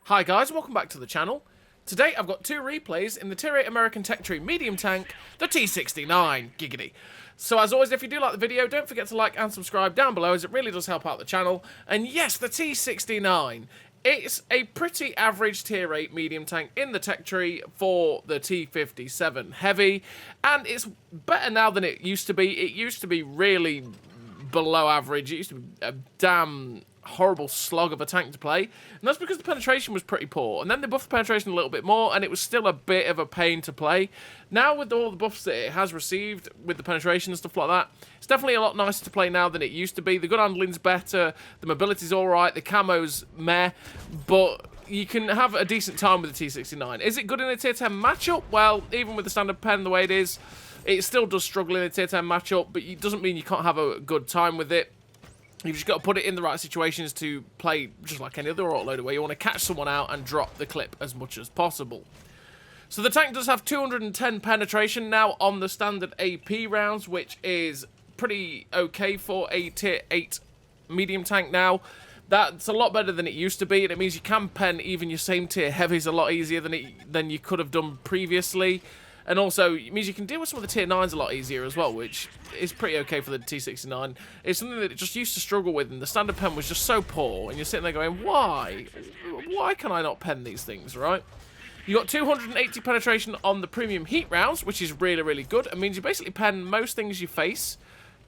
Hi guys, welcome back to the channel. Today I've got two replays in the Tier 8 American Tech Tree medium tank, the T69, giggity. So as always, if you do like the video, don't forget to like and subscribe down below as it really does help out the channel. And yes, the T69, it's a pretty average Tier 8 medium tank in the tech tree for the T57 heavy. And it's better now than it used to be. It used to be really below average. It used to be a damn horrible slog of a tank to play, and that's because the penetration was pretty poor, and then they buffed the penetration a little bit more and it was still a bit of a pain to play. Now with all the buffs that it has received with the penetration and stuff like that, it's definitely a lot nicer to play now than it used to be. The gun handling's better, the mobility's alright, the camo's meh, but you can have a decent time with the T69. Is it good in a tier 10 matchup? Well, even with the standard pen the way it is, it still does struggle in a tier 10 matchup, but it doesn't mean you can't have a good time with it. You've just got to put it in the right situations to play just like any other autoloader, where you want to catch someone out and drop the clip as much as possible. So the tank does have 210 penetration now on the standard AP rounds, which is pretty okay for a tier 8 medium tank now. That's a lot better than it used to be, and it means you can pen even your same tier heavies a lot easier than you could have done previously. And also, it means you can deal with some of the tier 9s a lot easier as well, which is pretty okay for the T69. It's something that it just used to struggle with, and the standard pen was just so poor, and you're sitting there going, why? Why can I not pen these things, right? You got 280 penetration on the premium heat rounds, which is really, really good. It means you basically pen most things you face,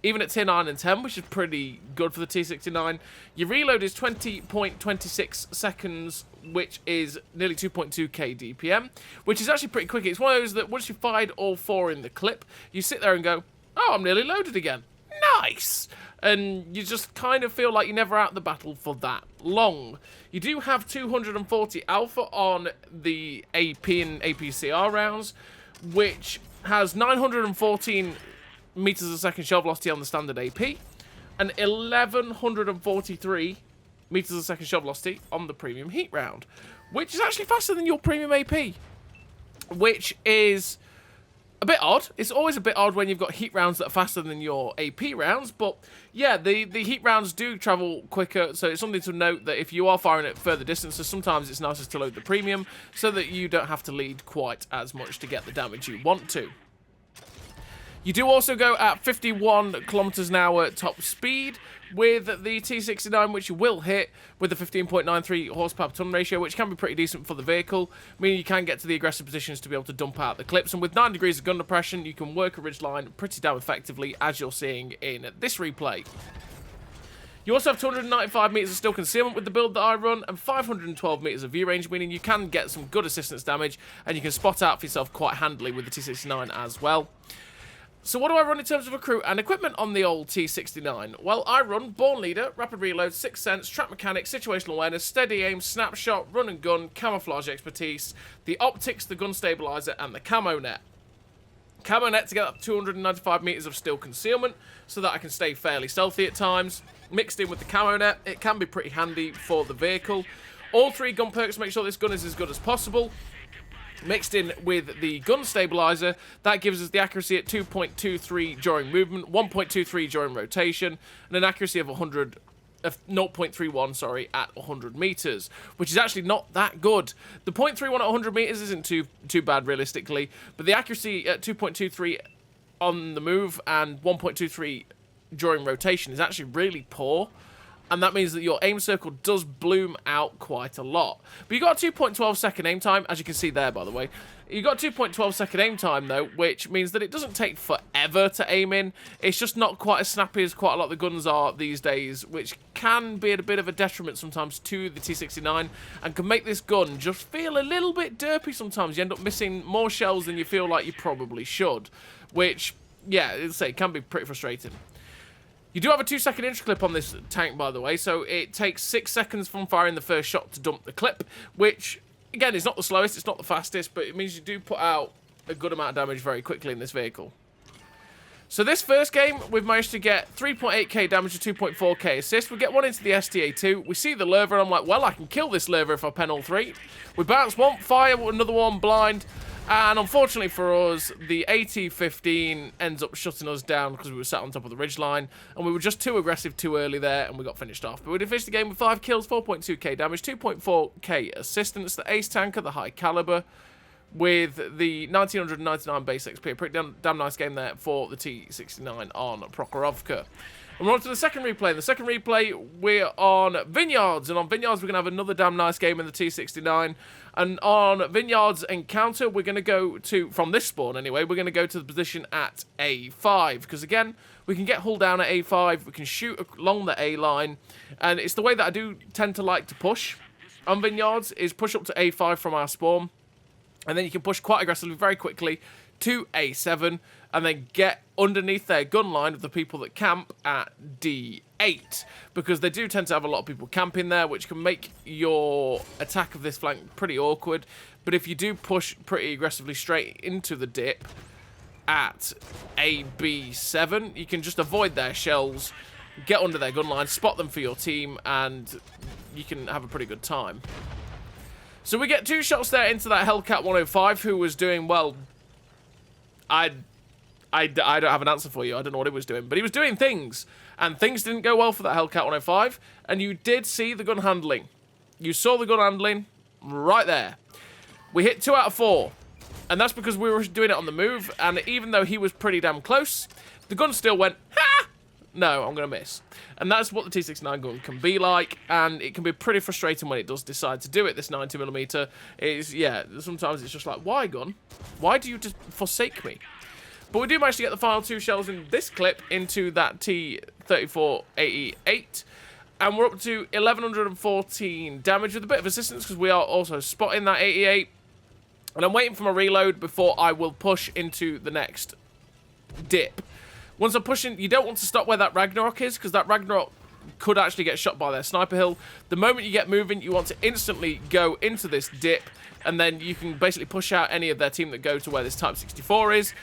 even at tier 9 and 10, which is pretty good for the T69. Your reload is 20.26 seconds, which is nearly 2.2k DPM, which is actually pretty quick. It's one of those that once you fired all four in the clip, you sit there and go, oh, I'm nearly loaded again. Nice! And you just kind of feel like you're never out of the battle for that long. You do have 240 alpha on the AP and APCR rounds, which has 914 meters a second shell velocity on the standard AP, and 1143 meters a second shell velocity on the premium heat round, which is actually faster than your premium AP, which is a bit odd. It's always a bit odd when you've got heat rounds that are faster than your AP rounds, but yeah, the heat rounds do travel quicker, so it's something to note that if you are firing at further distances, sometimes it's nicest to load the premium so that you don't have to lead quite as much to get the damage you want to. You do also go at 51 kilometers an hour top speed with the T69, which you will hit with the 15.93 horsepower per ton ratio, which can be pretty decent for the vehicle, meaning you can get to the aggressive positions to be able to dump out the clips. And with 9 degrees of gun depression, you can work a ridgeline pretty damn effectively, as you're seeing in this replay. You also have 295 meters of still concealment with the build that I run, and 512 meters of view range, meaning you can get some good assistance damage, and you can spot out for yourself quite handily with the T69 as well. So what do I run in terms of recruit and equipment on the old T69? Well, I run Born Leader, Rapid Reload, Sixth Sense, Trap Mechanics, Situational Awareness, Steady Aim, Snapshot, Run and Gun, Camouflage Expertise, the Optics, the Gun Stabilizer, and the Camo Net. Camo Net to get up 295 meters of still concealment, so that I can stay fairly stealthy at times. Mixed in with the Camo Net, it can be pretty handy for the vehicle. All 3 gun perks make sure this gun is as good as possible. Mixed in with the gun stabilizer, that gives us the accuracy at 2.23 during movement, 1.23 during rotation, and an accuracy of 0.31, at 100 meters, which is actually not that good. The 0.31 at 100 meters isn't too bad realistically, but the accuracy at 2.23 on the move and 1.23 during rotation is actually really poor. And that means that your aim circle does bloom out quite a lot. But you got a 2.12 second aim time, as you can see there, by the way. You got 2.12 second aim time, though, which means that it doesn't take forever to aim in. It's just not quite as snappy as quite a lot of the guns are these days, which can be a bit of a detriment sometimes to the T69, and can make this gun just feel a little bit derpy sometimes. You end up missing more shells than you feel like you probably should, which, yeah, it can be pretty frustrating. You do have a 2-second intro clip on this tank, by the way, so it takes 6 seconds from firing the first shot to dump the clip, which, again, is not the slowest, it's not the fastest, but it means you do put out a good amount of damage very quickly in this vehicle. So this first game, we've managed to get 3.8k damage to 2.4k assist. We get one into the STA2, we see the Lurver, and I'm like, well, I can kill this Lurver if I pen all 3. We bounce one, fire another one blind, And unfortunately for us, the AT-15 ends up shutting us down because we were sat on top of the ridgeline, and we were just too aggressive too early there, and we got finished off. But we did finish the game with 5 kills, 4.2k damage, 2.4k assistance, the ace tanker, the high caliber, with the 1999 base XP. A pretty damn nice game there for the T69 on Prokhorovka. And we're on to the second replay. In the second replay, we're on Vineyards. And on Vineyards, we're going to have another damn nice game in the T69. And on Vineyards Encounter, we're going to go to, from this spawn anyway, we're going to go to the position at A5. Because again, we can get hull down at A5. We can shoot along the A line. And it's the way that I do tend to like to push on Vineyards, is push up to A5 from our spawn. And then you can push quite aggressively, very quickly, to A7, and then get underneath their gun line of the people that camp at D8, because they do tend to have a lot of people camping there, which can make your attack of this flank pretty awkward. But if you do push pretty aggressively straight into the dip at AB7, you can just avoid their shells, get under their gun line, spot them for your team, and you can have a pretty good time. So we get 2 shots there into that Hellcat 105, who was doing, well, I don't have an answer for you. I don't know what he was doing, but he was doing things, and things didn't go well for that Hellcat 105, and you did see the gun handling. You saw the gun handling right there. We hit 2 out of 4, and that's because we were doing it on the move, and even though he was pretty damn close, the gun still went, ha! No, I'm going to miss. And that's what the T69 gun can be like, and it can be pretty frustrating when it does decide to do it, this 90mm. It's, yeah, sometimes it's just like, why, gun? Why do you just forsake me? But we do manage to get the final 2 shells in this clip into that T3488, and we're up to 1114 damage with a bit of assistance, because we are also spotting that 88. And I'm waiting for my reload before I will push into the next dip. Once I'm pushing, you don't want to stop where that Ragnarok is, because that Ragnarok could actually get shot by their sniper hill. The moment you get moving, you want to instantly go into this dip, and then you can basically push out any of their team that go to where this Type 64 is.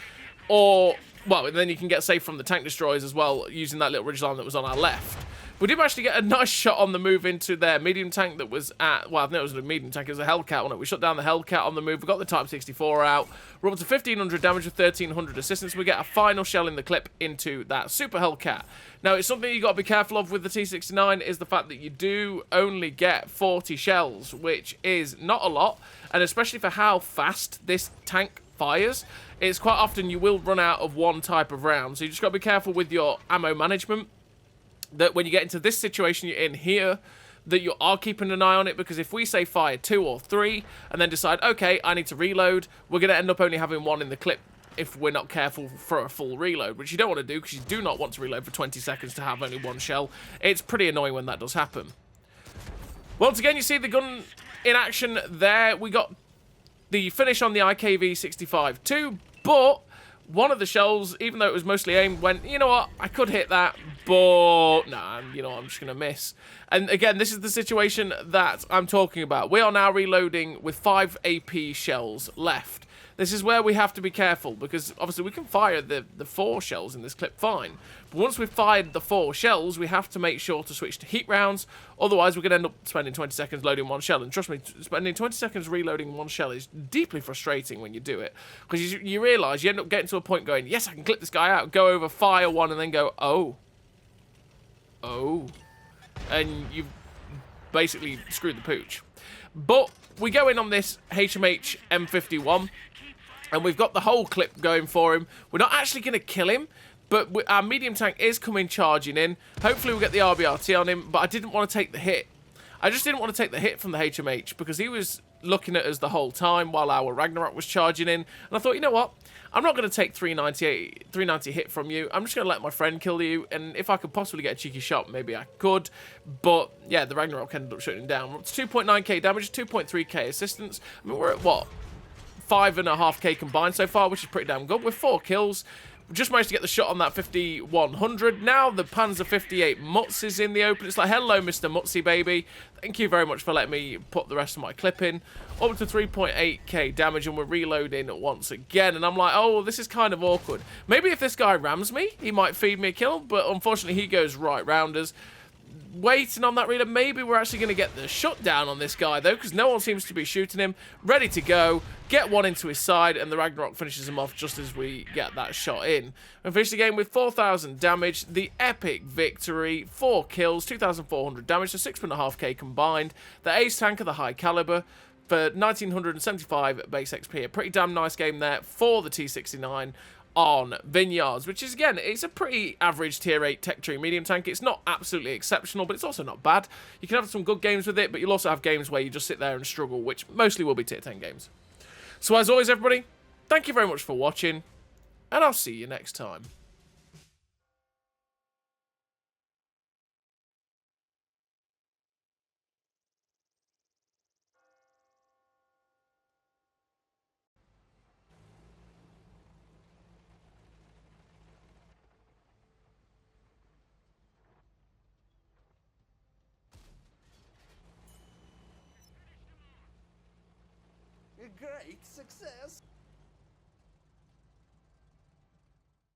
Or, well, and then you can get safe from the tank destroyers as well, using that little ridgeline that was on our left. We did actually get a nice shot on the move into their medium tank that was at, well, I think it was a medium tank, it was a Hellcat, wasn't it? We shut down the Hellcat on the move, we got the Type 64 out, we're up to 1500 damage with 1300 assistance. We get a final shell in the clip into that Super Hellcat. Now, it's something you got to be careful of with the T69, is the fact that you do only get 40 shells, which is not a lot, and especially for how fast this tank fires, it's quite often you will run out of one type of round, so you just got to be careful with your ammo management, that when you get into this situation you're in here, that you are keeping an eye on it, because if we say fire 2 or 3 and then decide, okay, I need to reload, we're going to end up only having 1 in the clip if we're not careful for a full reload, which you don't want to do, because you do not want to reload for 20 seconds to have only 1 shell. It's pretty annoying when that does happen. Once again, you see the gun in action there. We got the finish on the IKV-65 too, but one of the shells, even though it was mostly aimed, went, you know what, I could hit that, but nah, you know what, I'm just going to miss. And again, this is the situation that I'm talking about. We are now reloading with 5 AP shells left. This is where we have to be careful, because obviously we can fire the 4 shells in this clip fine. But once we've fired the 4 shells, we have to make sure to switch to heat rounds. Otherwise, we're going to end up spending 20 seconds loading 1 shell. And trust me, spending 20 seconds reloading 1 shell is deeply frustrating when you do it. Because you realise you end up getting to a point going, yes, I can clip this guy out, go over, fire 1, and then go, oh. And you've basically screwed the pooch. But we go in on this HMH M51. And we've got the whole clip going for him. We're not actually going to kill him, but our medium tank is coming charging in. Hopefully we'll get the RBRT on him, but I didn't want to take the hit. I just didn't want to take the hit from the HMH, because he was looking at us the whole time while our Ragnarok was charging in. And I thought, you know what? I'm not going to take 390 hit from you. I'm just going to let my friend kill you, and if I could possibly get a cheeky shot, maybe I could. But, yeah, the Ragnarok ended up shutting him down. We're up to 2.9k damage, 2.3k assistance. I mean, we're at, what, 5.5k combined so far, which is pretty damn good. With 4 kills, we just managed to get the shot on that 5100. Now the Panzer 58 Mutz is in the open. It's like, hello, Mr. Mutzy, baby. Thank you very much for letting me put the rest of my clip in. Up to 3.8k damage, and we're reloading once again. And I'm like, oh, this is kind of awkward. Maybe if this guy rams me, he might feed me a kill, but unfortunately he goes right round us. waiting on that reader. Maybe we're actually going to get the shutdown on this guy, though, because no one seems to be shooting him. Ready to go. Get one into his side, and the Ragnarok finishes him off just as we get that shot in. And finish the game with 4,000 damage. The epic victory. 4 kills, 2,400 damage, so 6.5k combined. The ace tank of the high caliber for 1,975 base XP. A pretty damn nice game there for the T69 on Vineyards, which is, again, it's a pretty average tier 8 tech tree medium tank. It's not absolutely exceptional, but it's also not bad. You can have some good games with it, but you'll also have games where you just sit there and struggle, which mostly will be tier 10 games. So as always, everybody, thank you very much for watching, and I'll see you next time. A great success!